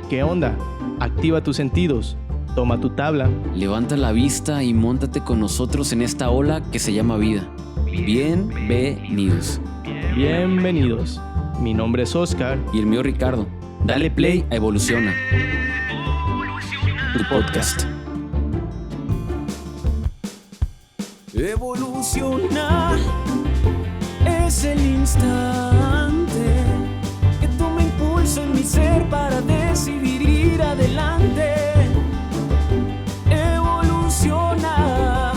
¿Qué onda? Activa tus sentidos, toma tu tabla. Levanta la vista y móntate con nosotros en esta ola que se llama vida. Bienvenidos. Bienvenidos. Mi nombre es Oscar. Y el mío Ricardo. Dale play a Evoluciona, tu podcast. Evolucionar es el instante que toma impulso en mi ser para decidir ir adelante. Evoluciona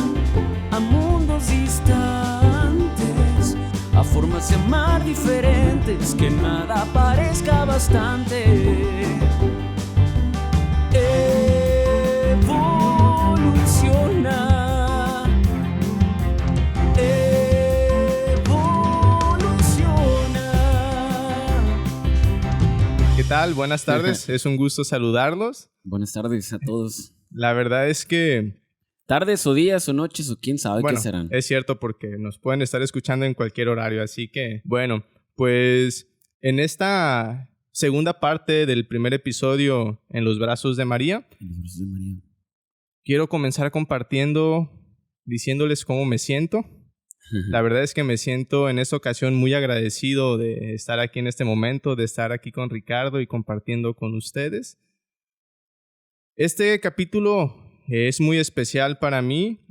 a mundos distantes, a formas de amar diferentes, que nada parezca bastante. Evoluciona. ¿Qué tal? Buenas tardes, es un gusto saludarlos. Buenas tardes a todos. La verdad es que... Tardes o días o noches o quién sabe qué serán. Es cierto porque nos pueden estar escuchando en cualquier horario, así que... Bueno, pues en esta segunda parte del primer episodio en los brazos de María, quiero comenzar compartiendo, diciéndoles cómo me siento. La verdad es que me siento en esta ocasión muy agradecido de estar aquí en este momento, de estar aquí con Ricardo y compartiendo con ustedes. Este capítulo es muy especial para mí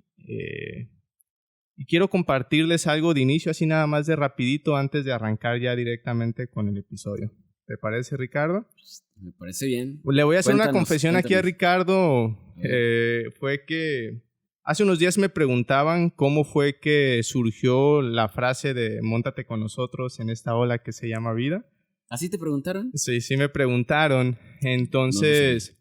y quiero compartirles algo de inicio, así nada más de rapidito antes de arrancar ya directamente con el episodio. ¿Te parece, Ricardo? Me parece bien. Le voy a hacer una confesión aquí a Ricardo. Fue que... Hace unos días me preguntaban cómo fue que surgió la frase de móntate con nosotros en esta ola que se llama vida. ¿Así te preguntaron? Sí me preguntaron. Entonces,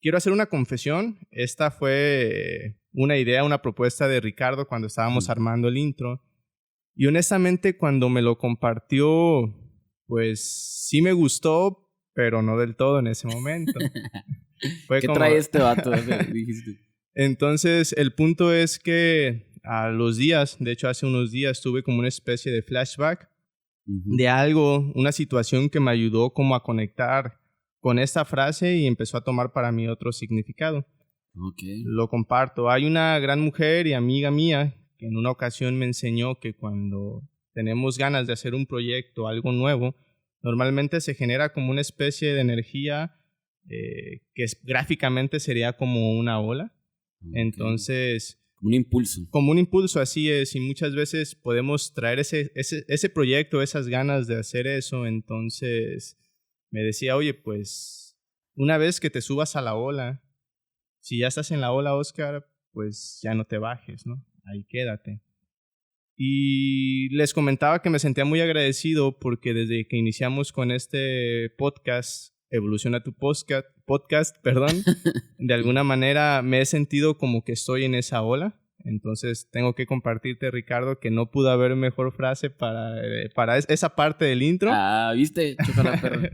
quiero hacer una confesión. Esta fue una idea, una propuesta de Ricardo cuando estábamos armando el intro. Y honestamente, cuando me lo compartió, pues sí me gustó, pero no del todo en ese momento. ¿Qué trae este vato? Dijiste. Entonces, el punto es que a los días, de hecho hace unos días, tuve como una especie de flashback de algo, una situación que me ayudó como a conectar con esta frase y empezó a tomar para mí otro significado. Okay. Lo comparto. Hay una gran mujer y amiga mía que en una ocasión me enseñó que cuando tenemos ganas de hacer un proyecto, algo nuevo, normalmente se genera como una especie de energía que gráficamente sería como una ola. Okay. Entonces... Como un impulso. Como un impulso, así es. Y muchas veces podemos traer ese proyecto, esas ganas de hacer eso. Entonces me decía, oye, pues una vez que te subas a la ola, si ya estás en la ola, Oscar, pues ya no te bajes, ¿no? Ahí quédate. Y les comentaba que me sentía muy agradecido porque desde que iniciamos con este podcast, Evoluciona tu podcast, de alguna manera me he sentido como que estoy en esa ola. Entonces tengo que compartirte, Ricardo, que no pudo haber mejor frase para esa parte del intro. Ah, ¿viste? Chúpala, perro.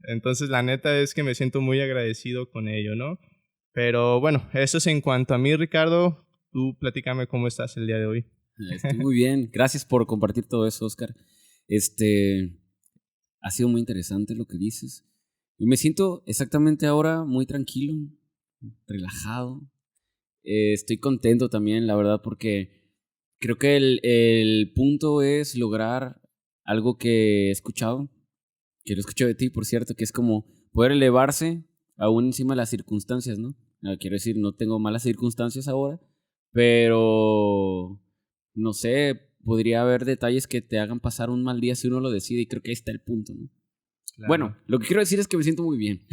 Entonces la neta es que me siento muy agradecido con ello, ¿no? Pero bueno, eso es en cuanto a mí, Ricardo. Tú platícame cómo estás el día de hoy. Estoy muy bien. Gracias por compartir todo eso, Oscar. Ha sido muy interesante lo que dices. Yo me siento exactamente ahora muy tranquilo, relajado. Estoy contento también, la verdad, porque creo que el punto es lograr algo que he escuchado, que lo escuché de ti, por cierto, que es como poder elevarse aún encima de las circunstancias, ¿no? Quiero decir, no tengo malas circunstancias ahora, pero no sé, podría haber detalles que te hagan pasar un mal día si uno lo decide, y creo que ahí está el punto, ¿no? Claro. Bueno, lo que quiero decir es que me siento muy bien.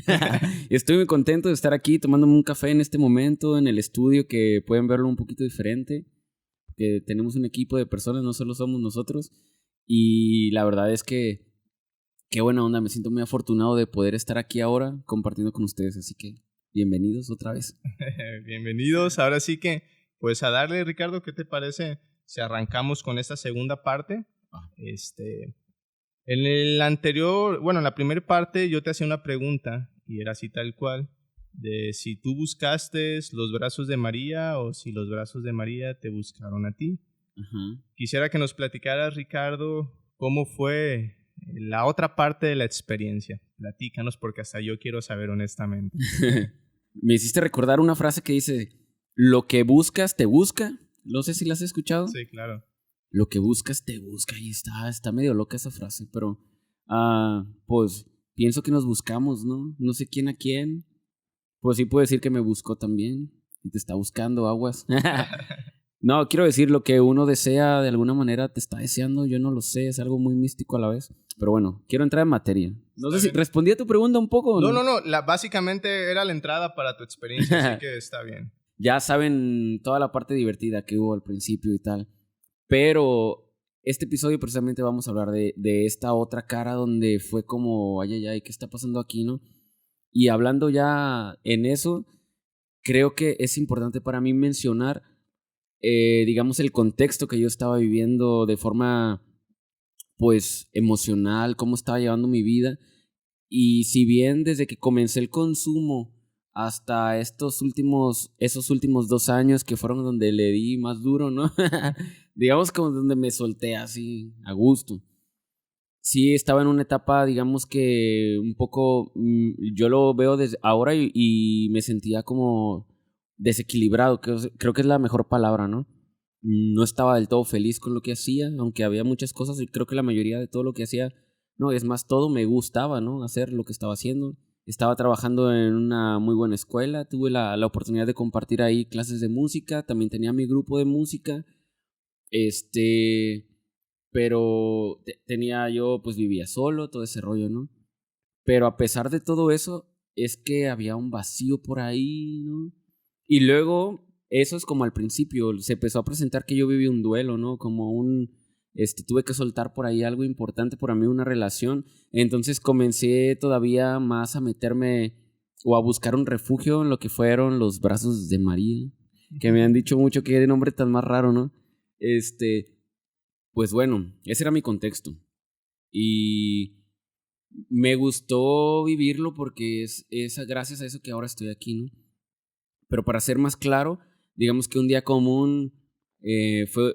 Estoy muy contento de estar aquí tomándome un café en este momento en el estudio, que pueden verlo un poquito diferente, que tenemos un equipo de personas, no solo somos nosotros, y la verdad es que qué buena onda, me siento muy afortunado de poder estar aquí ahora compartiendo con ustedes, así que bienvenidos otra vez. Bienvenidos, ahora sí que pues a darle, Ricardo, ¿qué te parece si arrancamos con esta segunda parte? En el anterior, bueno, en la primera parte yo te hacía una pregunta y era así tal cual, de si tú buscaste los brazos de María o si los brazos de María te buscaron a ti. Quisiera que nos platicaras, Ricardo, cómo fue la otra parte de la experiencia. Platícanos porque hasta yo quiero saber honestamente. Me hiciste recordar una frase que dice, lo que buscas te busca. No sé si la has escuchado. Sí, claro. Lo que buscas te busca. Y está medio loca esa frase, pero pues pienso que nos buscamos, ¿no? No sé quién a quién. Pues sí puedo decir que me buscó también. Y te está buscando, aguas. No, quiero decir, lo que uno desea de alguna manera te está deseando. Yo no lo sé, es algo muy místico a la vez. Pero bueno, quiero entrar en materia. No sé si respondí a tu pregunta un poco. No. Básicamente era la entrada para tu experiencia, así que está bien. Ya saben toda la parte divertida que hubo al principio y tal. Pero este episodio precisamente vamos a hablar de esta otra cara donde fue como, ay, ¿qué está pasando aquí, no? Y hablando ya en eso, creo que es importante para mí mencionar, digamos, el contexto que yo estaba viviendo de forma, pues, emocional, cómo estaba llevando mi vida. Y si bien desde que comencé el consumo hasta esos últimos 2 años que fueron donde le di más duro, ¿no? Digamos como donde me solté así, a gusto. Sí, estaba en una etapa, digamos que un poco, yo lo veo desde ahora y me sentía como desequilibrado, creo que es la mejor palabra, ¿no? No estaba del todo feliz con lo que hacía, aunque había muchas cosas y creo que la mayoría de todo lo que hacía, no, es más, todo me gustaba, ¿no? Hacer lo que estaba haciendo. Estaba trabajando en una muy buena escuela, tuve la oportunidad de compartir ahí clases de música, también tenía mi grupo de música, pero tenía yo, pues vivía solo, todo ese rollo, ¿no? Pero a pesar de todo eso, es que había un vacío por ahí, ¿no? Y luego, eso es como al principio, se empezó a presentar que yo viví un duelo, ¿no? Como tuve que soltar por ahí algo importante para mí, una relación. Entonces comencé todavía más a meterme o a buscar un refugio en lo que fueron los brazos de María, que me han dicho mucho que de nombre tan más raro, ¿no? Pues bueno, ese era mi contexto. Y me gustó vivirlo porque es gracias a eso que ahora estoy aquí, ¿no? Pero para ser más claro, digamos que un día común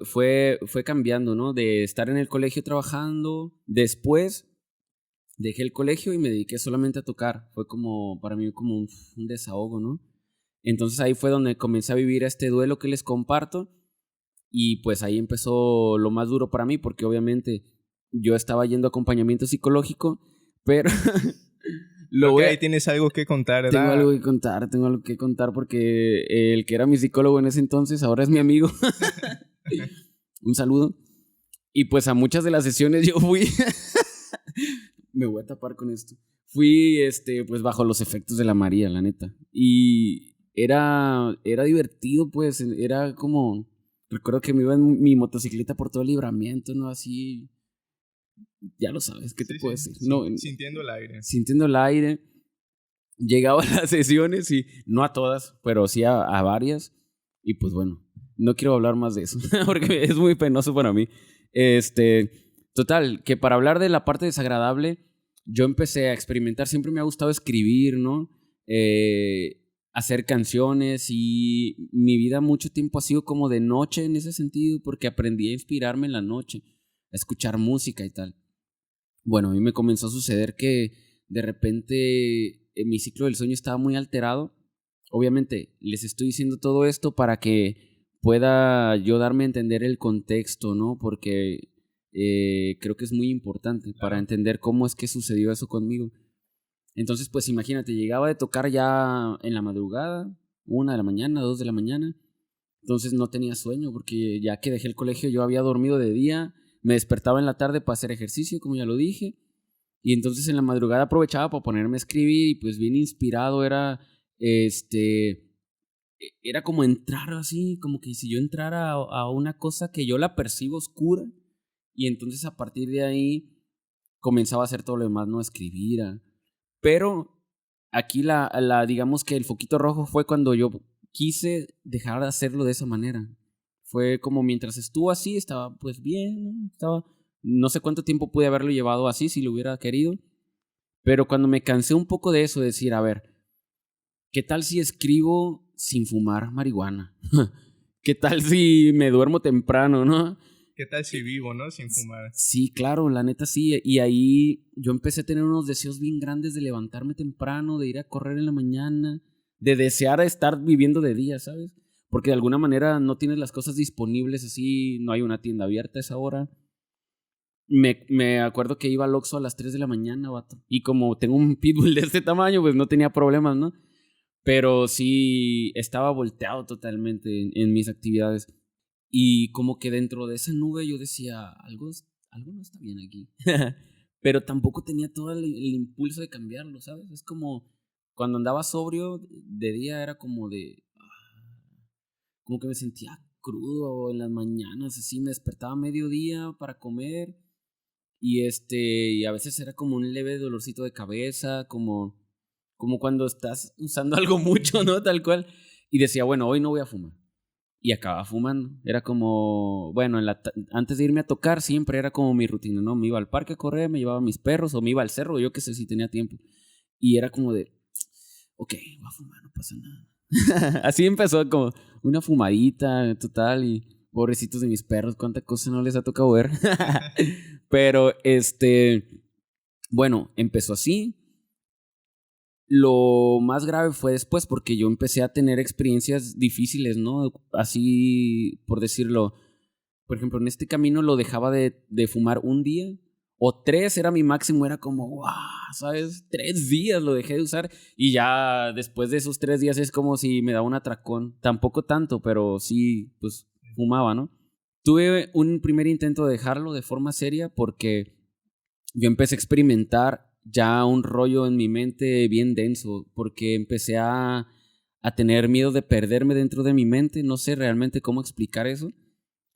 fue cambiando, ¿no? De estar en el colegio trabajando, después dejé el colegio y me dediqué solamente a tocar. Fue como, para mí, como un desahogo, ¿no? Entonces ahí fue donde comencé a vivir este duelo que les comparto. Y pues ahí empezó lo más duro para mí, porque obviamente yo estaba yendo a acompañamiento psicológico, pero... Ahí tienes algo que contar, ¿verdad? Tengo algo que contar porque el que era mi psicólogo en ese entonces ahora es mi amigo. Un saludo. Y pues a muchas de las sesiones yo fui... Me voy a tapar con esto. Fui, pues bajo los efectos de la María, la neta. Y era divertido, pues, era como... Recuerdo que me iba en mi motocicleta por todo el Libramiento, ¿no? Así... Ya lo sabes, ¿qué te puedo decir? No, sintiendo el aire. Sintiendo el aire. Llegaba a las sesiones y... No a todas, pero sí a varias. Y pues bueno, no quiero hablar más de eso, porque es muy penoso para mí. Total, que para hablar de la parte desagradable, yo empecé a experimentar. Siempre me ha gustado escribir, ¿no? Hacer canciones, y mi vida mucho tiempo ha sido como de noche en ese sentido, porque aprendí a inspirarme en la noche, a escuchar música y tal. Bueno, a mí me comenzó a suceder que de repente mi ciclo del sueño estaba muy alterado. Obviamente les estoy diciendo todo esto para que pueda yo darme a entender el contexto, ¿no? Porque creo que es muy importante para entender cómo es que sucedió eso conmigo. Entonces, pues imagínate, llegaba de tocar ya en la madrugada, 1 de la mañana, 2 de la mañana. Entonces no tenía sueño porque ya que dejé el colegio yo había dormido de día, me despertaba en la tarde para hacer ejercicio, como ya lo dije. Y entonces en la madrugada aprovechaba para ponerme a escribir y pues bien inspirado era como entrar así, como que si yo entrara a una cosa que yo la percibo oscura, y entonces a partir de ahí comenzaba a hacer todo lo demás, no a escribir. Pero aquí digamos que el foquito rojo fue cuando yo quise dejar de hacerlo de esa manera. Fue como mientras estuvo así, estaba pues bien, ¿no? No sé cuánto tiempo pude haberlo llevado así si lo hubiera querido, pero cuando me cansé un poco de eso, de decir, a ver, ¿qué tal si escribo sin fumar marihuana? ¿Qué tal si me duermo temprano, no? ¿qué tal si vivo, no? Sin fumar. Sí, claro, la neta sí. Y ahí yo empecé a tener unos deseos bien grandes de levantarme temprano, de ir a correr en la mañana, de desear estar viviendo de día, ¿sabes? Porque de alguna manera no tienes las cosas disponibles así, no hay una tienda abierta a esa hora. Me acuerdo que iba al Oxxo a las 3 de la mañana, vato. Y como tengo un pitbull de este tamaño, pues no tenía problemas, ¿no? Pero sí estaba volteado totalmente en mis actividades. Y como que dentro de esa nube yo decía, algo no está bien aquí. Pero tampoco tenía todo el impulso de cambiarlo, ¿sabes? Es como cuando andaba sobrio de día era como de... como que me sentía crudo en las mañanas, así me despertaba a mediodía para comer. Y a veces era como un leve dolorcito de cabeza, como cuando estás usando algo mucho, ¿no? Tal cual. Y decía, bueno, hoy no voy a fumar. Y acababa fumando. Era como, bueno, antes de irme a tocar siempre era como mi rutina, ¿no? Me iba al parque a correr, me llevaba a mis perros o me iba al cerro, yo qué sé si tenía tiempo. Y era como de, ok, voy a fumar, no pasa nada. Así empezó como una fumadita total y pobrecitos de mis perros, cuánta cosa no les ha tocado ver. Pero bueno, empezó así. Lo más grave fue después porque yo empecé a tener experiencias difíciles, ¿no? Así, por decirlo. Por ejemplo, en este camino lo dejaba de fumar un día o 3 era mi máximo. Era como, wow, ¿sabes? 3 días lo dejé de usar y ya después de esos 3 días es como si me daba un atracón. Tampoco tanto, pero sí, pues fumaba, ¿no? Tuve un primer intento de dejarlo de forma seria porque yo empecé a experimentar ya un rollo en mi mente bien denso, porque empecé a tener miedo de perderme dentro de mi mente, no sé realmente cómo explicar eso,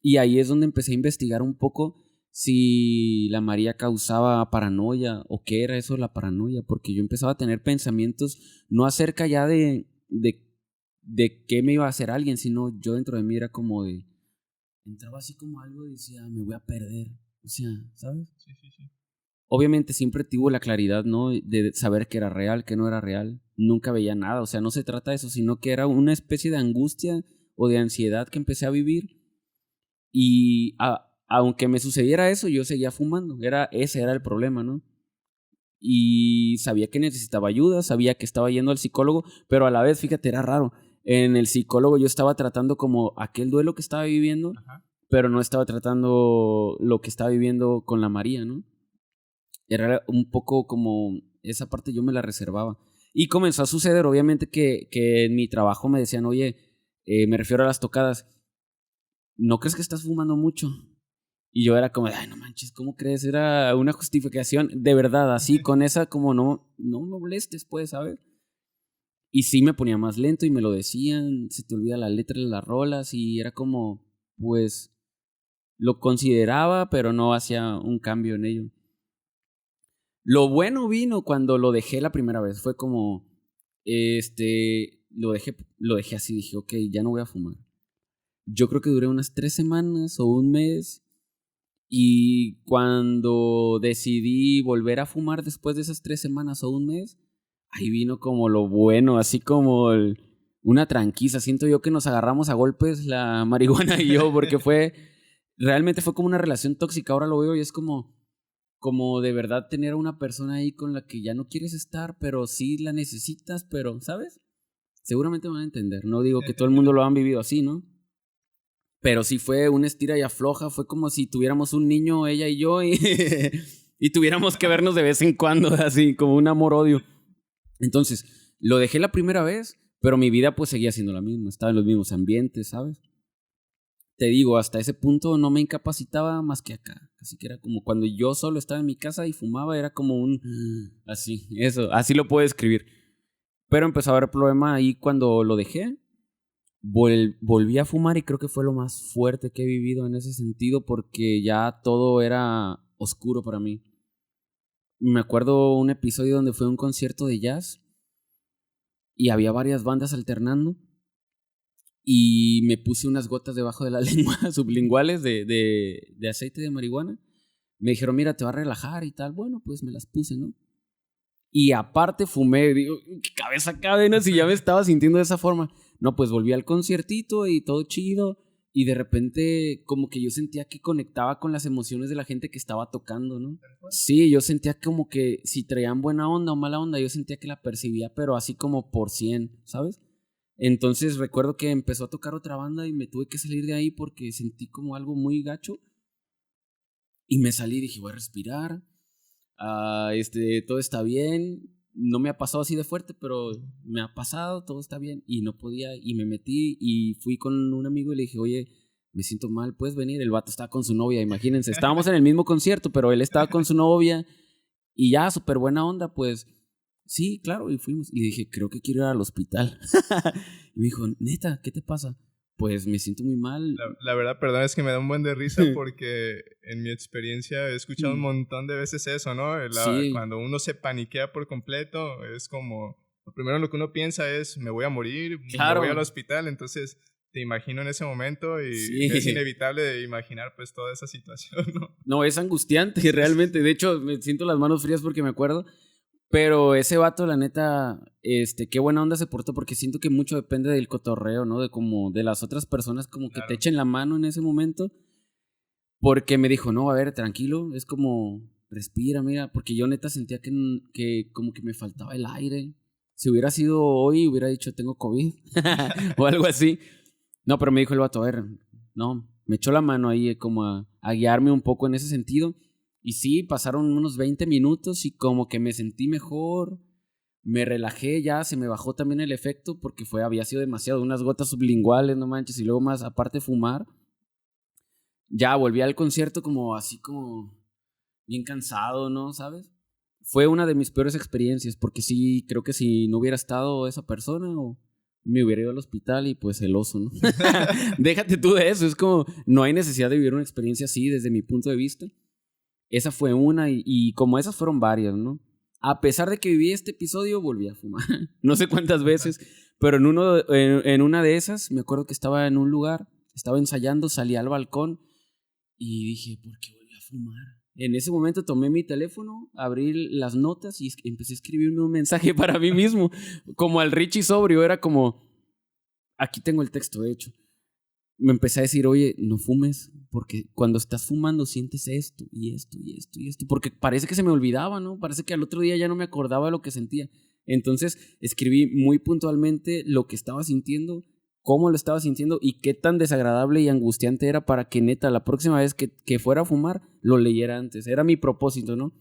y ahí es donde empecé a investigar un poco si la María causaba paranoia o qué era eso de la paranoia, porque yo empezaba a tener pensamientos no acerca ya de qué me iba a hacer alguien, sino yo dentro de mí era como de, entraba así como algo y decía, me voy a perder, o sea, ¿sabes? Sí. Obviamente siempre tuvo la claridad, ¿no? De saber que era real, que no era real. Nunca veía nada, o sea, no se trata de eso, sino que era una especie de angustia o de ansiedad que empecé a vivir. Y aunque me sucediera eso, yo seguía fumando. Ese era el problema, ¿no? Y sabía que necesitaba ayuda, sabía que estaba yendo al psicólogo, pero a la vez, fíjate, era raro. En el psicólogo yo estaba tratando como aquel duelo que estaba viviendo, Ajá. pero no estaba tratando lo que estaba viviendo con la María, ¿no? Era un poco como esa parte yo me la reservaba. Y comenzó a suceder, obviamente, que en mi trabajo me decían, oye, me refiero a las tocadas, ¿no crees que estás fumando mucho? Y yo era como, ay, no manches, ¿cómo crees? Era una justificación de verdad, así, con esa como no me molestes, pues, ¿sabes? Y sí me ponía más lento y me lo decían, se te olvida la letra de las rolas y era como, pues, lo consideraba, pero no hacía un cambio en ello. Lo bueno vino cuando lo dejé la primera vez. Fue como, lo dejé así. Dije, ok, ya no voy a fumar. Yo creo que duré unas 3 semanas o un mes. Y cuando decidí volver a fumar después de esas 3 semanas o un mes, ahí vino como lo bueno, así como una tranquiza. Siento yo que nos agarramos a golpes la marihuana y yo, porque realmente fue como una relación tóxica. Ahora lo veo y es como de verdad tener a una persona ahí con la que ya no quieres estar, pero sí la necesitas, pero, ¿sabes? Seguramente me van a entender. No digo que todo el mundo lo han vivido así, ¿no? Pero sí fue una estira y afloja. Fue como si tuviéramos un niño, ella y yo, y tuviéramos que vernos de vez en cuando, así, como un amor-odio. Entonces, lo dejé la primera vez, pero mi vida pues seguía siendo la misma. Estaba en los mismos ambientes, ¿sabes? Te digo, hasta ese punto no me incapacitaba más que acá. Así que era como cuando yo solo estaba en mi casa y fumaba, era como así lo puedo describir. Pero empezó a haber problema ahí cuando lo dejé. Volví a fumar y creo que fue lo más fuerte que he vivido en ese sentido porque ya todo era oscuro para mí. Me acuerdo un episodio donde fue un concierto de jazz y había varias bandas alternando. Y me puse unas gotas debajo de la lengua sublinguales de aceite de marihuana. Me dijeron, mira, te va a relajar y tal. Bueno, pues me las puse, ¿no? Y aparte fumé. Digo, ¿qué cabeza cabe, no? Si ya me estaba sintiendo de esa forma. No, pues volví al conciertito y todo chido. y de repente como que yo sentía que conectaba con las emociones de la gente que estaba tocando, ¿no? Sí, yo sentía como que si traían buena onda o mala onda, yo sentía que la percibía, pero así como por 100, ¿sabes? Entonces recuerdo que empezó a tocar otra banda y me tuve que salir de ahí porque sentí como algo muy gacho. Y me salí y dije, voy a respirar, todo está bien. No me ha pasado así de fuerte, pero me ha pasado, todo está bien. Y no podía, y me metí y fui con un amigo y le dije, oye, me siento mal, ¿puedes venir? El vato estaba con su novia, imagínense. Estábamos en el mismo concierto, pero él estaba con su novia y ya, súper buena onda, pues, sí, claro, y fuimos. Y dije, creo que quiero ir al hospital. Y me dijo, neta, ¿qué te pasa? Pues me siento muy mal. La verdad, perdón, es que me da un buen de risa porque en mi experiencia he escuchado un montón de veces eso, ¿no? Sí. Cuando uno se paniquea por completo, es como, lo primero lo que uno piensa es, me voy a morir, Claro. me voy al hospital, entonces te imagino en ese momento y Sí. es inevitable imaginar pues toda esa situación, ¿no? No, es angustiante realmente. De hecho, me siento las manos frías porque me acuerdo. Pero ese vato, la neta, qué buena onda se portó, porque siento que mucho depende del cotorreo, ¿no? De las otras personas como que te echen la mano en ese momento. Porque me dijo, no, a ver, tranquilo, es como, respira, mira. Porque yo neta sentía que como que me faltaba el aire. Si hubiera sido hoy, hubiera dicho, tengo COVID o algo así. No, pero me dijo el vato, a ver, no, me echó la mano ahí como a guiarme un poco en ese sentido. Y sí, pasaron unos 20 minutos y como que me sentí mejor, me relajé ya, se me bajó también el efecto porque había sido demasiado, unas gotas sublinguales, no manches, y luego más, aparte fumar. Ya volví al concierto como así como bien cansado, ¿no? ¿Sabes? Fue una de mis peores experiencias porque sí, creo que si no hubiera estado esa persona o me hubiera ido al hospital y pues el oso, ¿no? Déjate tú de eso, es como, no hay necesidad de vivir una experiencia así desde mi punto de vista. Esa fue una y como esas fueron varias, ¿no? A pesar de que viví este episodio, volví a fumar. No sé cuántas veces, pero en una de esas, me acuerdo que estaba en un lugar, estaba ensayando, salí al balcón y dije, ¿por qué volví a fumar? En ese momento tomé mi teléfono, abrí las notas y empecé a escribirme un mensaje para mí mismo, como al Richie sobrio, era como, aquí tengo el texto hecho. Me empecé a decir, oye, no fumes, porque cuando estás fumando sientes esto y esto y esto y esto, porque parece que se me olvidaba, ¿no? Parece que al otro día ya no me acordaba de lo que sentía. Entonces escribí muy puntualmente lo que estaba sintiendo, cómo lo estaba sintiendo y qué tan desagradable y angustiante era para que neta la próxima vez que fuera a fumar lo leyera antes. Era mi propósito, ¿no?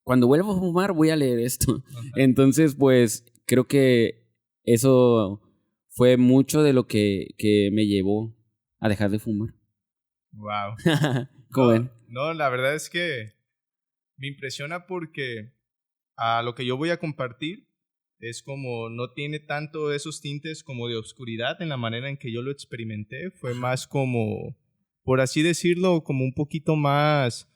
Cuando vuelva a fumar voy a leer esto. Entonces, pues creo que eso fue mucho de lo que me llevó a dejar de fumar. Wow. ¿Cómo ven? No, la verdad es que me impresiona porque a lo que yo voy a compartir es como no tiene tanto esos tintes como de oscuridad en la manera en que yo lo experimenté. Fue más como, por así decirlo, como un poquito más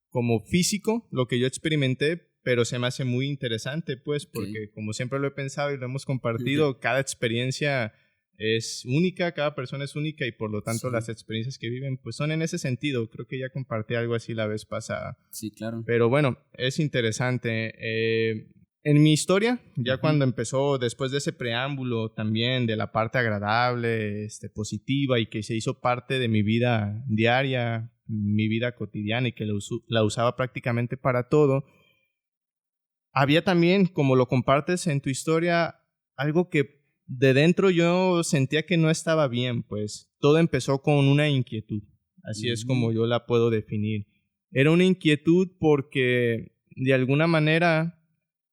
como físico lo que yo experimenté, pero se me hace muy interesante, pues, porque como siempre lo he pensado y lo hemos compartido, cada experiencia es única, cada persona es única y por lo tanto las experiencias que viven pues son en ese sentido. Creo que ya compartí algo así la vez pasada. Sí, claro. Pero bueno, es interesante. En mi historia, ya cuando empezó, después de ese preámbulo también de la parte agradable, positiva y que se hizo parte de mi vida diaria, mi vida cotidiana y que la usaba prácticamente para todo, había también, como lo compartes en tu historia, algo que de dentro yo sentía que no estaba bien, pues todo empezó con una inquietud, así es como yo la puedo definir. Era una inquietud porque de alguna manera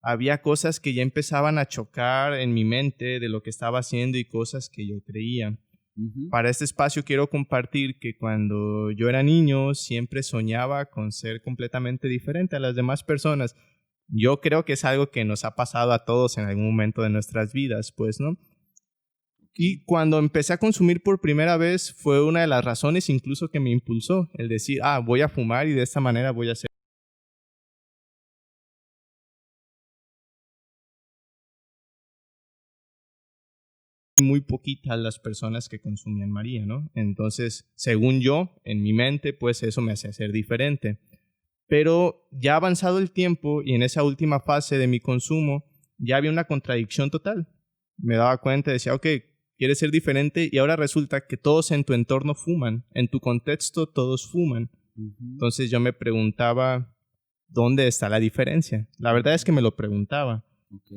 había cosas que ya empezaban a chocar en mi mente de lo que estaba haciendo y cosas que yo creía. Para este espacio quiero compartir que cuando yo era niño siempre soñaba con ser completamente diferente a las demás personas. Yo creo que es algo que nos ha pasado a todos en algún momento de nuestras vidas, pues, ¿no? Y cuando empecé a consumir por primera vez fue una de las razones incluso que me impulsó el decir, voy a fumar y de esta manera voy a ser muy poquitas las personas que consumían María, ¿no? Entonces, según yo, en mi mente, pues eso me hacía ser diferente. Pero ya avanzado el tiempo y en esa última fase de mi consumo, ya había una contradicción total. Me daba cuenta y decía, ok, quieres ser diferente y ahora resulta que todos en tu entorno fuman, en tu contexto todos fuman. Entonces yo me preguntaba, ¿dónde está la diferencia? La verdad es que me lo preguntaba.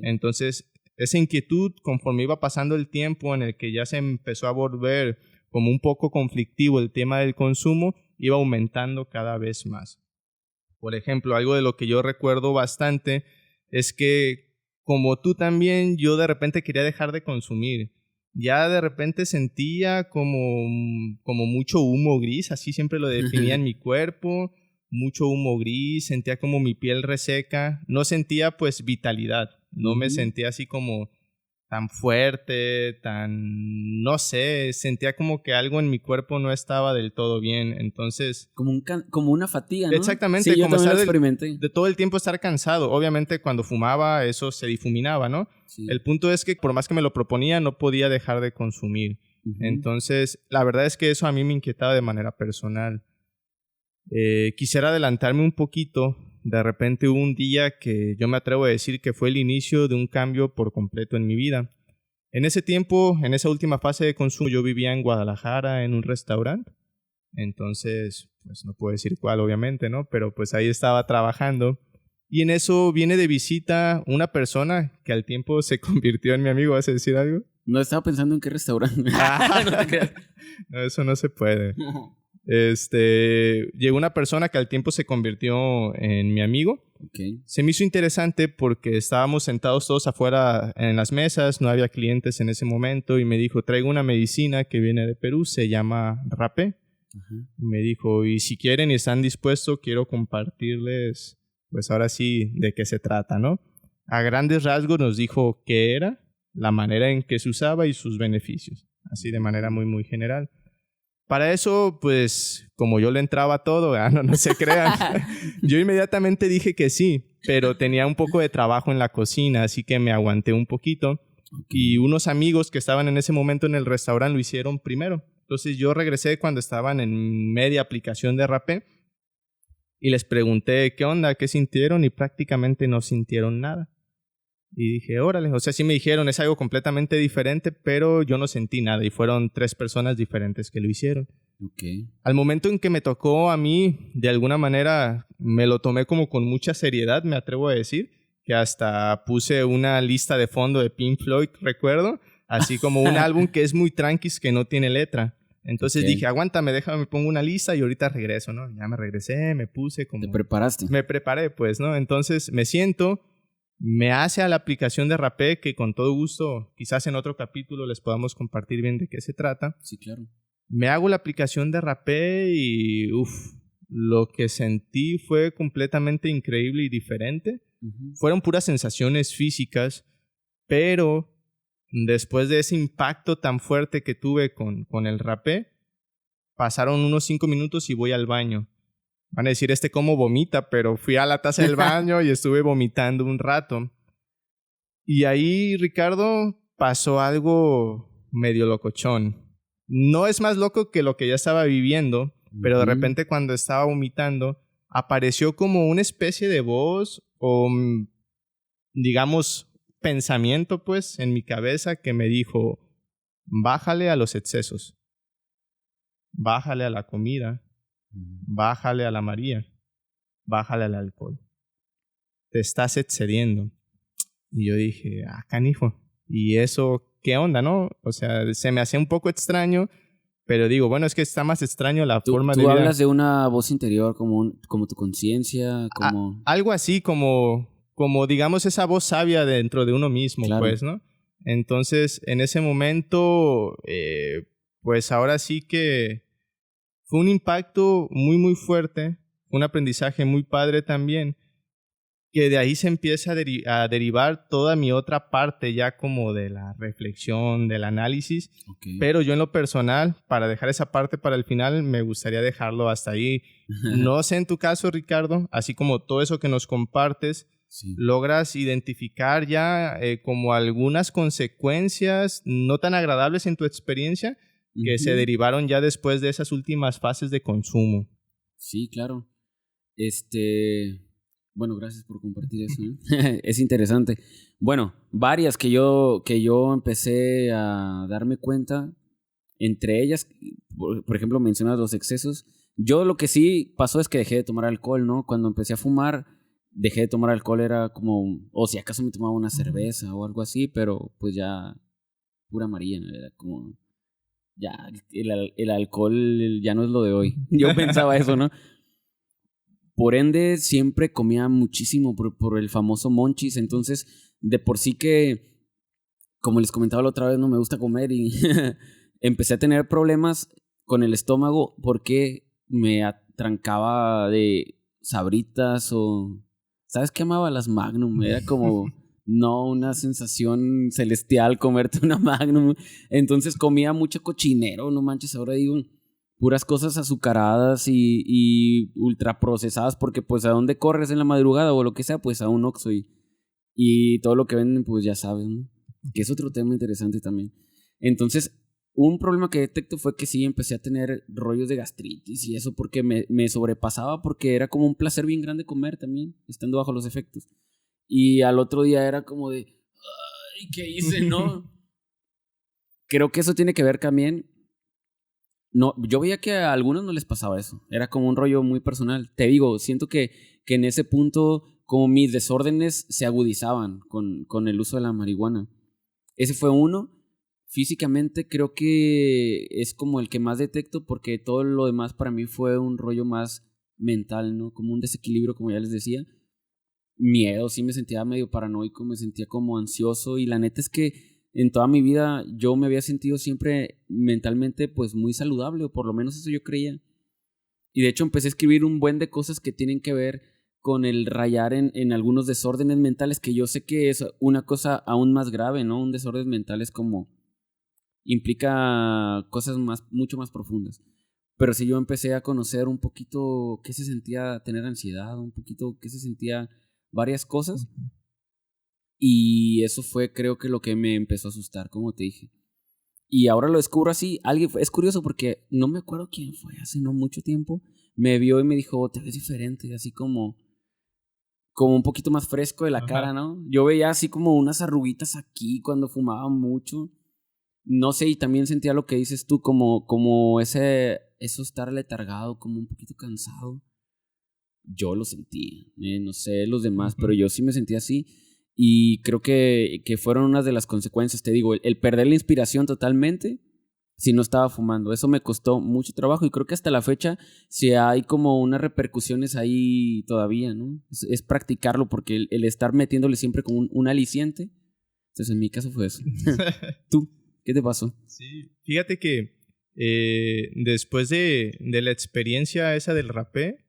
Entonces esa inquietud, conforme iba pasando el tiempo en el que ya se empezó a volver como un poco conflictivo el tema del consumo, iba aumentando cada vez más. Por ejemplo, algo de lo que yo recuerdo bastante es que, como tú también, yo de repente quería dejar de consumir. Ya de repente sentía como mucho humo gris, así siempre lo definía en mi cuerpo, mucho humo gris, sentía como mi piel reseca, no sentía pues vitalidad, no me sentía así como tan fuerte, no sé, sentía como que algo en mi cuerpo no estaba del todo bien, entonces... Como una fatiga, ¿no? Exactamente, sí, yo como también estar lo experimenté. de todo el tiempo estar cansado. Obviamente cuando fumaba eso se difuminaba, ¿no? Sí. El punto es que por más que me lo proponía no podía dejar de consumir. Entonces la verdad es que eso a mí me inquietaba de manera personal. Quisiera adelantarme un poquito. De repente hubo un día que yo me atrevo a decir que fue el inicio de un cambio por completo en mi vida. En ese tiempo, en esa última fase de consumo, yo vivía en Guadalajara en un restaurante. Entonces, pues no puedo decir cuál, obviamente, ¿no? Pero pues ahí estaba trabajando. Y en eso viene de visita una persona que al tiempo se convirtió en mi amigo. ¿Vas a decir algo? No, estaba pensando en qué restaurante. No te creas. No, eso no se puede. Llegó una persona que al tiempo se convirtió en mi amigo. Se me hizo interesante porque estábamos sentados todos afuera en las mesas, no había clientes en ese momento y me dijo, traigo una medicina que viene de Perú, se llama rapé. Me dijo, y si quieren y están dispuestos, quiero compartirles, pues ahora sí, de qué se trata, ¿no? A grandes rasgos nos dijo qué era, la manera en que se usaba y sus beneficios, así de manera muy, muy general. Para eso, pues, como yo le entraba a todo, no se crean, yo inmediatamente dije que sí, pero tenía un poco de trabajo en la cocina, así que me aguanté un poquito. Y unos amigos que estaban en ese momento en el restaurante lo hicieron primero. Entonces yo regresé cuando estaban en media aplicación de rapé y les pregunté qué onda, qué sintieron y prácticamente no sintieron nada. Y dije, órale, o sea, sí me dijeron, es algo completamente diferente, pero yo no sentí nada y fueron 3 personas diferentes que lo hicieron. Al momento en que me tocó a mí, de alguna manera, me lo tomé como con mucha seriedad, me atrevo a decir, que hasta puse una lista de fondo de Pink Floyd, recuerdo, así como un álbum que es muy tranquis, que no tiene letra. Entonces dije, aguántame, déjame, pongo una lista y ahorita regreso, ¿no? Ya me regresé, me puse como... ¿Te preparaste? Me preparé, pues, ¿no? Entonces me siento... Me hace a la aplicación de rapé, que con todo gusto, quizás en otro capítulo les podamos compartir bien de qué se trata. Sí, claro. Me hago la aplicación de rapé y lo que sentí fue completamente increíble y diferente. Fueron puras sensaciones físicas, pero después de ese impacto tan fuerte que tuve con el rapé, pasaron unos 5 minutos y voy al baño. Van a decir, cómo vomita, pero fui a la taza del baño y estuve vomitando un rato. Y ahí, Ricardo, pasó algo medio locochón. No es más loco que lo que ya estaba viviendo, pero de repente cuando estaba vomitando, apareció como una especie de voz o, digamos, pensamiento, pues, en mi cabeza que me dijo, bájale a los excesos, bájale a la comida, bájale a la María, bájale al alcohol. Te estás excediendo. Y yo dije, canijo. ¿Y eso qué onda, no? O sea, se me hacía un poco extraño, pero digo, bueno, es que está más extraño la forma de vida. ¿Tú hablas de una voz interior como tu conciencia? Como... Algo así como digamos esa voz sabia dentro de uno mismo, claro. Pues, ¿no? Entonces, en ese momento, pues ahora sí que fue un impacto muy, muy fuerte, un aprendizaje muy padre también, que de ahí se empieza a derivar toda mi otra parte ya como de la reflexión, del análisis. Pero yo en lo personal, para dejar esa parte para el final, me gustaría dejarlo hasta ahí. No sé en tu caso, Ricardo, así como todo eso que nos compartes, logras identificar ya como algunas consecuencias no tan agradables en tu experiencia que se derivaron ya después de esas últimas fases de consumo. Sí, claro. Bueno, gracias por compartir eso. Es interesante. Bueno, varias que yo empecé a darme cuenta. Entre ellas, por ejemplo, mencionas los excesos. Yo lo que sí pasó es que dejé de tomar alcohol, ¿no? Cuando empecé a fumar, dejé de tomar alcohol, era como, o si acaso me tomaba una cerveza o algo así, pero pues ya pura María, ¿no? Era como, ya el alcohol ya no es lo de hoy. Yo pensaba eso, ¿no? Por ende, siempre comía muchísimo por el famoso Monchis. Entonces, de por sí que, como les comentaba la otra vez, no me gusta comer y empecé a tener problemas con el estómago porque me atrancaba de Sabritas o... ¿Sabes qué amaba? Las Magnum. Era como, no, una sensación celestial comerte una Magnum. Entonces comía mucho cochinero, no manches, ahora digo... puras cosas azucaradas y ultraprocesadas, porque pues a dónde corres en la madrugada o lo que sea, pues a un Oxxo y todo lo que venden, pues ya sabes, ¿no? Que es otro tema interesante también. Entonces, un problema que detecto fue que sí empecé a tener rollos de gastritis y eso porque me sobrepasaba, porque era como un placer bien grande comer también, estando bajo los efectos. Y al otro día era como de, ay, ¿qué hice, no? Creo que eso tiene que ver también. No, yo veía que a algunos no les pasaba eso. Era como un rollo muy personal. Te digo, siento que en ese punto, como mis desórdenes se agudizaban con el uso de la marihuana. Ese fue uno. Físicamente creo que es como el que más detecto, porque todo lo demás para mí fue un rollo más mental, ¿no? Como un desequilibrio, como ya les decía. Miedo, sí me sentía medio paranoico, me sentía como ansioso, y la neta es que en toda mi vida yo me había sentido siempre mentalmente pues muy saludable, o por lo menos eso yo creía. Y de hecho empecé a escribir un buen de cosas que tienen que ver con el rayar en algunos desórdenes mentales, que yo sé que es una cosa aún más grave, ¿no? Un desorden mental es como... implica cosas mucho más profundas. Pero sí, yo empecé a conocer un poquito qué se sentía tener ansiedad, un poquito qué se sentía varias cosas. Y eso fue, creo que, lo que me empezó a asustar, como te dije. Y ahora lo descubro así. Es curioso porque no me acuerdo quién fue, hace no mucho tiempo. Me vio y me dijo, te ves diferente, así como un poquito más fresco de la cara, ¿no? Yo veía así como unas arruguitas aquí cuando fumaba mucho. No sé, y también sentía lo que dices tú, como eso estar letargado, como un poquito cansado. Yo lo sentí, no sé los demás, pero yo sí me sentía así. Y creo que fueron unas de las consecuencias, te digo, el perder la inspiración totalmente si no estaba fumando. Eso me costó mucho trabajo, y creo que hasta la fecha sí hay como unas repercusiones ahí todavía, ¿no? Es practicarlo, porque el estar metiéndole siempre como un aliciente. Entonces en mi caso fue eso. ¿Tú? ¿Qué te pasó? Sí, fíjate que después de la experiencia esa del rapé,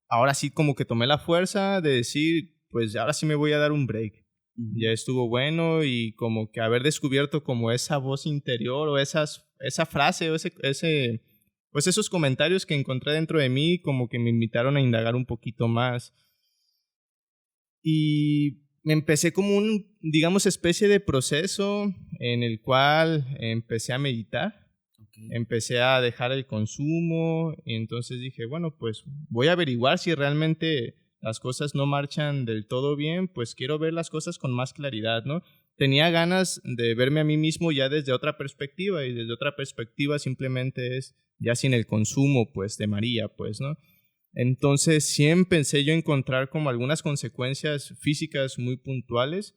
ahora sí como que tomé la fuerza de decir, pues ahora sí me voy a dar un break. Ya estuvo bueno, y como que haber descubierto como esa voz interior o esa frase o pues esos comentarios que encontré dentro de mí, como que me invitaron a indagar un poquito más. Y me empecé como digamos, especie de proceso en el cual empecé a meditar. Okay. Empecé a dejar el consumo, y entonces dije, bueno, pues voy a averiguar si realmente las cosas no marchan del todo bien, pues quiero ver las cosas con más claridad, ¿no? Tenía ganas de verme a mí mismo ya desde otra perspectiva, y desde otra perspectiva simplemente es ya sin el consumo, pues, de María, pues, ¿no? Entonces sí empecé yo a encontrar como algunas consecuencias físicas muy puntuales.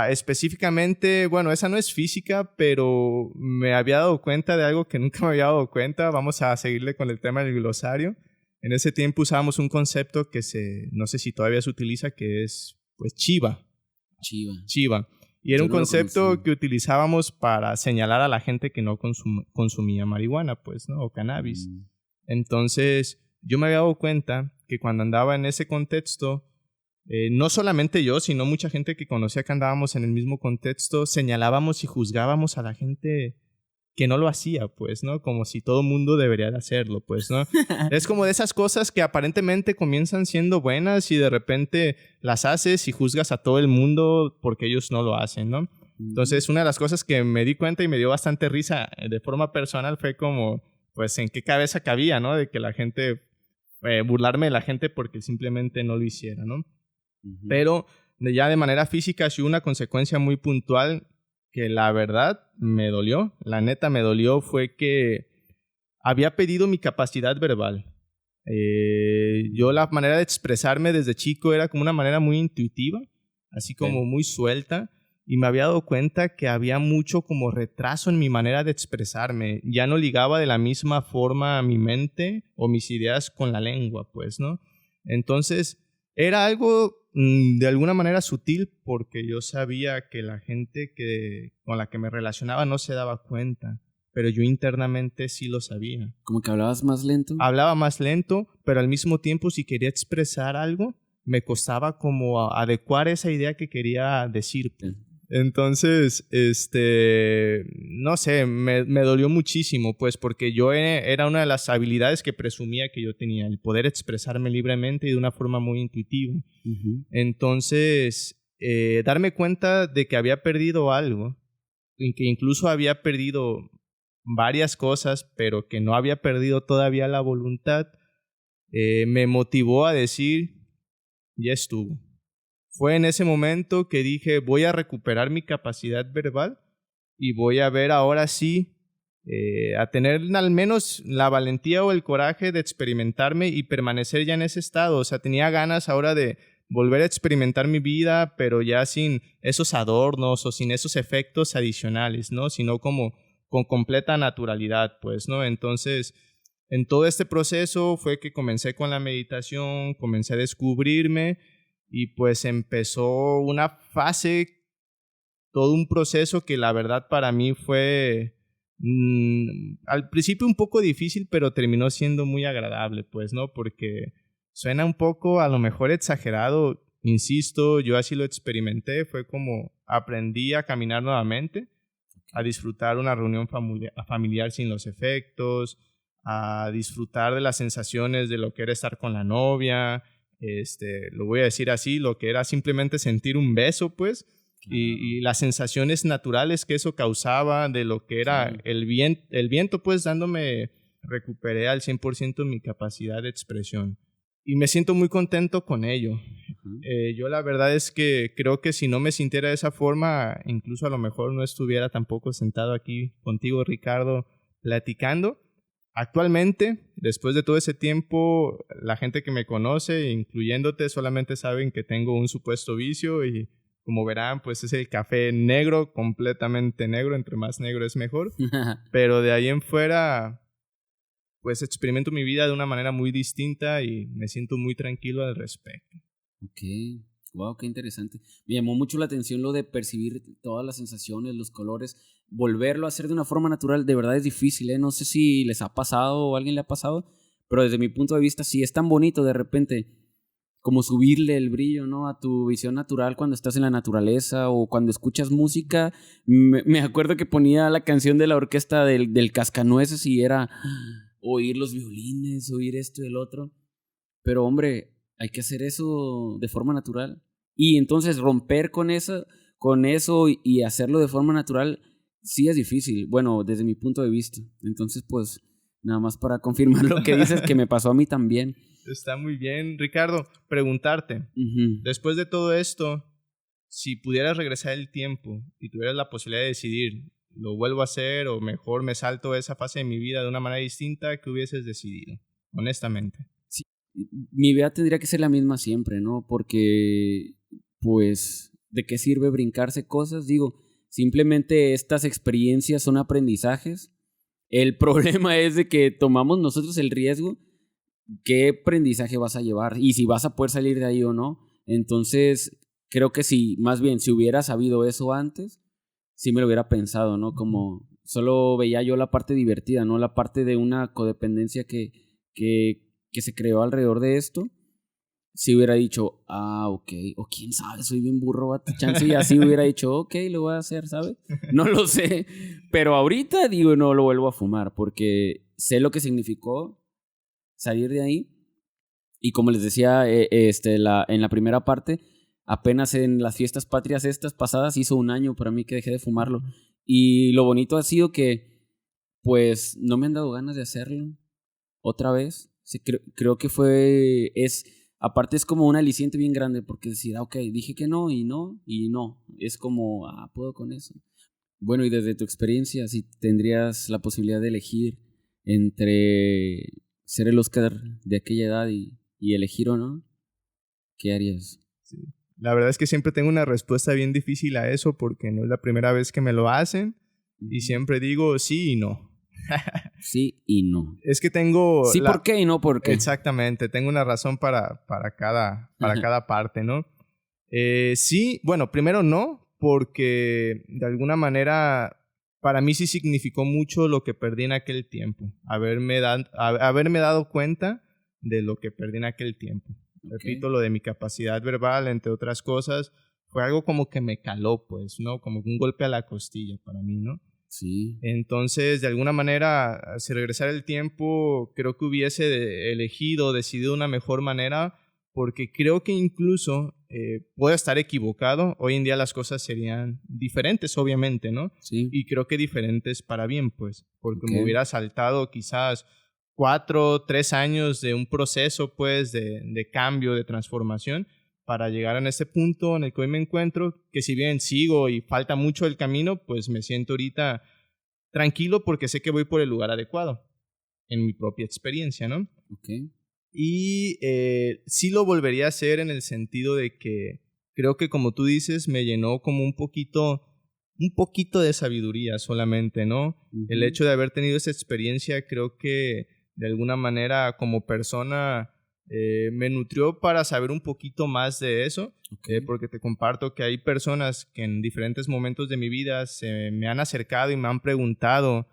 Específicamente, bueno, esa no es física, pero me había dado cuenta de algo que nunca me había dado cuenta. Vamos a seguirle con el tema del glosario. En ese tiempo usábamos un concepto que no sé si todavía se utiliza, que es, pues, chiva. Chiva. Y era un concepto que utilizábamos para señalar a la gente que no consumía marihuana, pues, ¿no? O cannabis. Entonces, yo me había dado cuenta que cuando andaba en ese contexto, no solamente yo, sino mucha gente que conocía que andábamos en el mismo contexto, señalábamos y juzgábamos a la gente que no lo hacía, pues, ¿no? Como si todo mundo debería de hacerlo, pues, ¿no? Es como de esas cosas que aparentemente comienzan siendo buenas y de repente las haces y juzgas a todo el mundo porque ellos no lo hacen, ¿no? Entonces, una de las cosas que me di cuenta y me dio bastante risa de forma personal fue como, pues, en qué cabeza cabía, ¿no? De que la gente burlarme de la gente porque simplemente no lo hiciera, ¿no? Ujú. Pero ya de manera física sí hubo una consecuencia muy puntual que la verdad me dolió. La neta me dolió fue que había pedido mi capacidad verbal. Yo la manera de expresarme desde chico era como una manera muy intuitiva, así como muy suelta, y me había dado cuenta que había mucho como retraso en mi manera de expresarme. Ya no ligaba de la misma forma mi mente o mis ideas con la lengua, pues, ¿no? Entonces, era algo de alguna manera sutil porque yo sabía que la gente con la que me relacionaba no se daba cuenta, pero yo internamente sí lo sabía. Como que hablabas más lento. Hablaba más lento, pero al mismo tiempo si quería expresar algo, me costaba como adecuar esa idea que quería decir. Sí. Entonces, no sé, me dolió muchísimo, pues, porque yo era una de las habilidades que presumía que yo tenía, el poder expresarme libremente y de una forma muy intuitiva. Ujú. Entonces, darme cuenta de que había perdido algo, y que incluso había perdido varias cosas, pero que no había perdido todavía la voluntad, me motivó a decir, ya estuvo. Fue en ese momento que dije, voy a recuperar mi capacidad verbal y voy a ver ahora sí, a tener al menos la valentía o el coraje de experimentarme y permanecer ya en ese estado. O sea, tenía ganas ahora de volver a experimentar mi vida, pero ya sin esos adornos o sin esos efectos adicionales, ¿no? Sino como con completa naturalidad, pues, ¿no? Entonces, en todo este proceso fue que comencé con la meditación, comencé a descubrirme y pues empezó una fase, todo un proceso que la verdad para mí fue al principio un poco difícil, pero terminó siendo muy agradable, pues, ¿no? Porque suena un poco a lo mejor exagerado, insisto, yo así lo experimenté, fue como aprendí a caminar nuevamente, a disfrutar una reunión familiar sin los efectos, a disfrutar de las sensaciones de lo que era estar con la novia, lo voy a decir así, lo que era simplemente sentir un beso, pues, y las sensaciones naturales que eso causaba, de lo que era Sí. el viento, pues, recuperé al 100% mi capacidad de expresión. Y me siento muy contento con ello. Ujú. Yo la verdad es que creo que si no me sintiera de esa forma, incluso a lo mejor no estuviera tampoco sentado aquí contigo, Ricardo, platicando. Actualmente, después de todo ese tiempo, la gente que me conoce, incluyéndote, solamente saben que tengo un supuesto vicio y como verán, pues es el café negro, completamente negro, entre más negro es mejor. Pero de ahí en fuera, pues experimento mi vida de una manera muy distinta y me siento muy tranquilo al respecto. Ok, wow, qué interesante. Me llamó mucho la atención lo de percibir todas las sensaciones, los colores, volverlo a hacer de una forma natural, de verdad es difícil, ¿eh? No sé si les ha pasado o a alguien le ha pasado, pero desde mi punto de vista sí es tan bonito de repente como subirle el brillo, ¿no? A tu visión natural cuando estás en la naturaleza o cuando escuchas música. Me acuerdo que ponía la canción de la orquesta del Cascanueces y era oír los violines, oír esto y el otro. Pero hombre, hay que hacer eso de forma natural. Y entonces romper con eso y hacerlo de forma natural sí es difícil. Bueno, desde mi punto de vista. Entonces, pues, nada más para confirmar lo que dices, que me pasó a mí también. Está muy bien. Ricardo, preguntarte, Ujú. después de todo esto, si pudieras regresar el tiempo y tuvieras la posibilidad de decidir, ¿lo vuelvo a hacer o mejor me salto esa fase de mi vida de una manera distinta? ¿Qué hubieses decidido? Honestamente. Sí, mi vida tendría que ser la misma siempre, ¿no? Porque, pues, ¿de qué sirve brincarse cosas? Digo, simplemente estas experiencias son aprendizajes. El problema es de que tomamos nosotros el riesgo. ¿Qué aprendizaje vas a llevar? Y si vas a poder salir de ahí o no. Entonces, creo que si, más bien, si hubiera sabido eso antes, sí me lo hubiera pensado, ¿no? Como solo veía yo la parte divertida, ¿no? La parte de una codependencia que se creó alrededor de esto. Si hubiera dicho, ok, o quién sabe, soy bien burro, chance y así hubiera dicho, ok, lo voy a hacer, ¿sabes? No lo sé, pero ahorita digo, no lo vuelvo a fumar porque sé lo que significó salir de ahí. Y como les decía en la primera parte, apenas en las fiestas patrias estas pasadas hizo un año para mí que dejé de fumarlo. Y lo bonito ha sido que pues no me han dado ganas de hacerlo otra vez. Sí, creo que aparte es como un aliciente bien grande porque decir, ok, dije que no y no y no. Es como, puedo con eso. Bueno, y desde tu experiencia, si tendrías la posibilidad de elegir entre ser el Oscar de aquella edad y elegir o no, ¿qué harías? Sí. La verdad es que siempre tengo una respuesta bien difícil a eso porque no es la primera vez que me lo hacen y siempre digo sí y no. Sí y no. Es que tengo... Sí, ¿por qué y no por qué? Exactamente, tengo una razón para cada parte, ¿no? Sí, bueno, primero no, porque de alguna manera para mí sí significó mucho lo que perdí en aquel tiempo, haberme dado cuenta de lo que perdí en aquel tiempo. Repito, lo de mi capacidad verbal, entre otras cosas, fue algo como que me caló, pues, ¿no? Como un golpe a la costilla para mí, ¿no? Sí. Entonces, de alguna manera, si regresara el tiempo, creo que hubiese decidido una mejor manera, porque creo que incluso puedo estar equivocado. Hoy en día las cosas serían diferentes, obviamente, ¿no? Sí. Y creo que diferentes para bien, pues, porque me hubiera saltado quizás 4, 3 años de un proceso, pues, de cambio, de transformación, para llegar a este punto en el que hoy me encuentro, que si bien sigo y falta mucho el camino, pues me siento ahorita tranquilo porque sé que voy por el lugar adecuado, en mi propia experiencia, ¿no? Okay. Y sí lo volvería a hacer en el sentido de que creo que, como tú dices, me llenó como un poquito de sabiduría solamente, ¿no? Uh-huh. El hecho de haber tenido esa experiencia creo que de alguna manera como persona me nutrió para saber un poquito más de eso, porque te comparto que hay personas que en diferentes momentos de mi vida se me han acercado y me han preguntado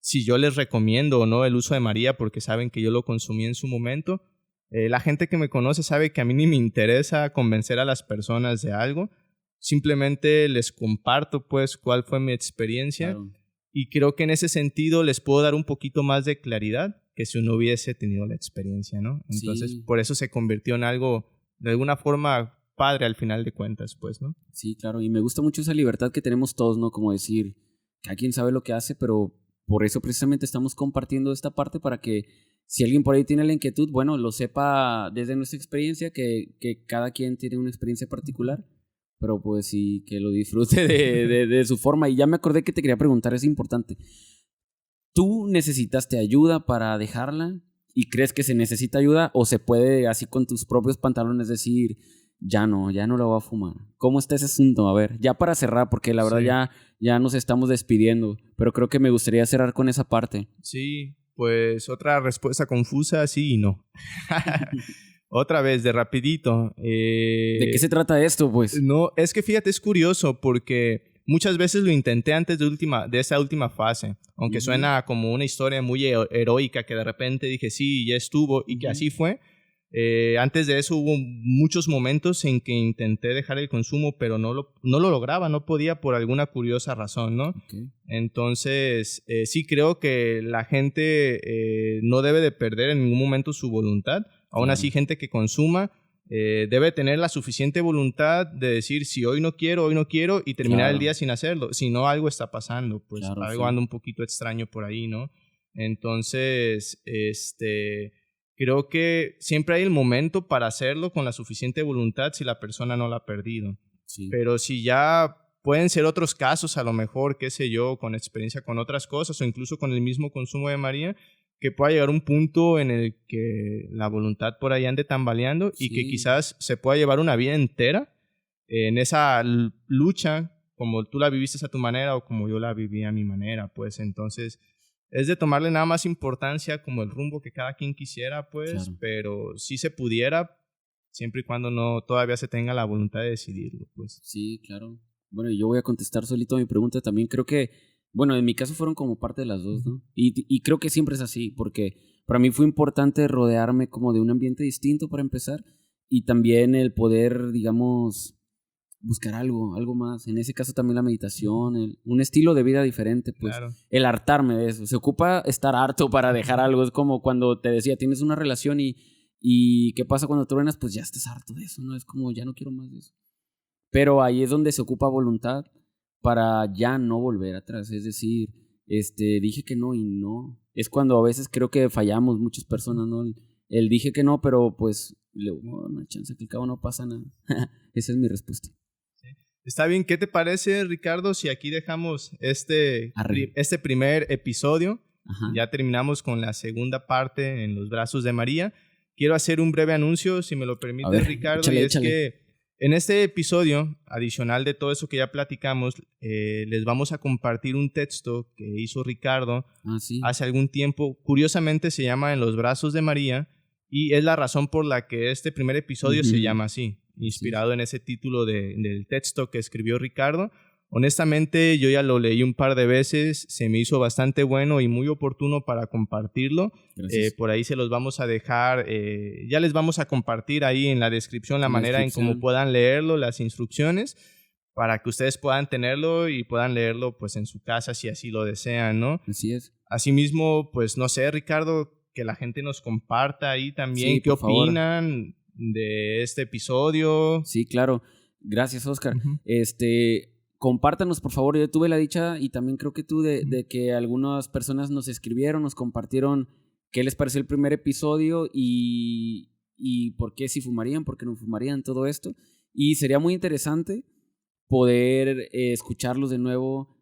si yo les recomiendo o no el uso de María porque saben que yo lo consumí en su momento. La gente que me conoce sabe que a mí ni me interesa convencer a las personas de algo, simplemente les comparto pues cuál fue mi experiencia. Claro. Y creo que en ese sentido les puedo dar un poquito más de claridad que si uno hubiese tenido la experiencia, ¿no? Entonces, sí, por eso se convirtió en algo, de alguna forma, padre al final de cuentas, pues, ¿no? Sí, claro, y me gusta mucho esa libertad que tenemos todos, ¿no? Como decir, cada quien sabe lo que hace, pero por eso precisamente estamos compartiendo esta parte para que si alguien por ahí tiene la inquietud, bueno, lo sepa desde nuestra experiencia, que cada quien tiene una experiencia particular, pero pues sí, que lo disfrute de su forma. Y ya me acordé que te quería preguntar, es importante. ¿Tú necesitaste ayuda para dejarla? ¿Y crees que se necesita ayuda? ¿O se puede así con tus propios pantalones decir, ya no lo voy a fumar? ¿Cómo está ese asunto? A ver, ya para cerrar, porque la verdad ya nos estamos despidiendo, pero creo que me gustaría cerrar con esa parte. Sí, pues otra respuesta confusa, sí y no. Otra vez, de rapidito. ¿De qué se trata esto, pues? No, es que fíjate, es curioso porque muchas veces lo intenté antes de esa última fase, aunque suena como una historia muy heroica que de repente dije sí, ya estuvo y que así fue. Antes de eso hubo muchos momentos en que intenté dejar el consumo, pero no lo lograba, no podía por alguna curiosa razón, ¿no? Okay. Entonces, sí creo que la gente no debe de perder en ningún momento su voluntad. Aún así, gente que consuma debe tener la suficiente voluntad de decir si hoy no quiero y terminar el día sin hacerlo. Si no, algo está pasando, pues algo anda un poquito extraño por ahí, ¿no? Entonces, creo que siempre hay el momento para hacerlo con la suficiente voluntad si la persona no la ha perdido. Sí. Pero si ya pueden ser otros casos, a lo mejor, qué sé yo, con experiencia con otras cosas o incluso con el mismo consumo de María, que pueda llegar un punto en el que la voluntad por ahí ande tambaleando y que quizás se pueda llevar una vida entera en esa lucha, como tú la viviste a tu manera o como yo la viví a mi manera, pues entonces es de tomarle nada más importancia como el rumbo que cada quien quisiera, pues, pero sí se pudiera, siempre y cuando no todavía se tenga la voluntad de decidirlo, pues. Sí, claro. Bueno, yo voy a contestar solito mi pregunta también. Creo que, bueno, en mi caso fueron como parte de las dos, ¿no? Y creo que siempre es así, porque para mí fue importante rodearme como de un ambiente distinto para empezar y también el poder, digamos, buscar algo más. En ese caso también la meditación, un estilo de vida diferente, pues. Claro. El hartarme de eso. Se ocupa estar harto para dejar algo. Es como cuando te decía, tienes una relación y ¿qué pasa cuando truenas? Pues ya estás harto de eso, ¿no? Es como, ya no quiero más de eso. Pero ahí es donde se ocupa voluntad para ya no volver atrás. Es decir, dije que no y no. Es cuando a veces creo que fallamos muchas personas, ¿no? el dije que no, pero pues le voy a dar una chance, que al cabo no pasa nada. Esa es mi respuesta. Está bien, ¿qué te parece, Ricardo, si aquí dejamos este primer episodio? Ajá. Ya terminamos con la segunda parte en los brazos de María. Quiero hacer un breve anuncio, si me lo permite, Ricardo, échale, y es échale. que en este episodio, adicional de todo eso que ya platicamos, les vamos a compartir un texto que hizo Ricardo Sí. hace algún tiempo. Curiosamente se llama En los brazos de María y es la razón por la que este primer episodio se llama así, inspirado en ese título del texto que escribió Ricardo. Honestamente, yo ya lo leí un par de veces, se me hizo bastante bueno y muy oportuno para compartirlo. Por ahí se los vamos a dejar, ya les vamos a compartir ahí en la descripción la manera en cómo puedan leerlo, las instrucciones, para que ustedes puedan tenerlo y puedan leerlo pues en su casa si así lo desean, ¿no? Así es. Asimismo, pues no sé, Ricardo, que la gente nos comparta ahí también qué opinan de este episodio. Sí, claro. Gracias, Oscar. Compártanos, por favor. Yo tuve la dicha, y también creo que tú, de que algunas personas nos escribieron, nos compartieron qué les pareció el primer episodio y por qué si fumarían, por qué no fumarían, todo esto. Y sería muy interesante poder escucharlos de nuevo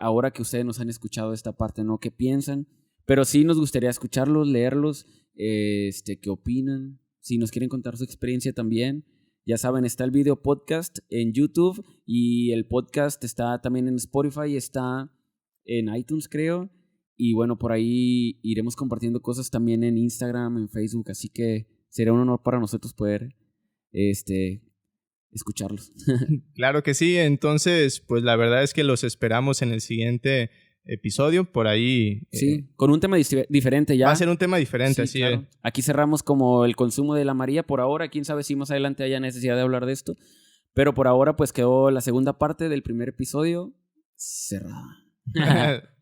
ahora que ustedes nos han escuchado esta parte, ¿no? ¿Qué piensan? Pero sí nos gustaría escucharlos, leerlos, qué opinan. Si nos quieren contar su experiencia también. Ya saben, está el video podcast en YouTube y el podcast está también en Spotify, está en iTunes, creo. Y bueno, por ahí iremos compartiendo cosas también en Instagram, en Facebook. Así que será un honor para nosotros poder escucharlos. Claro que sí. Entonces, pues la verdad es que los esperamos en el siguiente episodio. Por ahí... Sí, con un tema diferente ya. Va a ser un tema diferente, sí, así claro. Aquí cerramos como el consumo de la María por ahora. Quién sabe si más adelante haya necesidad de hablar de esto. Pero por ahora pues quedó la segunda parte del primer episodio cerrada.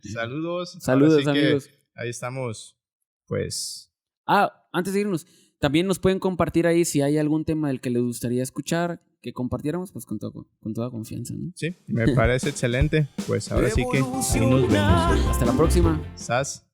Saludos. Saludos, amigos. Ahí estamos, pues... Antes de irnos, también nos pueden compartir ahí si hay algún tema del que les gustaría escuchar, que compartiéramos, pues con toda confianza, ¿no? Sí, me parece excelente. Pues ahora sí que ahí nos vemos. Hasta la próxima. Sas.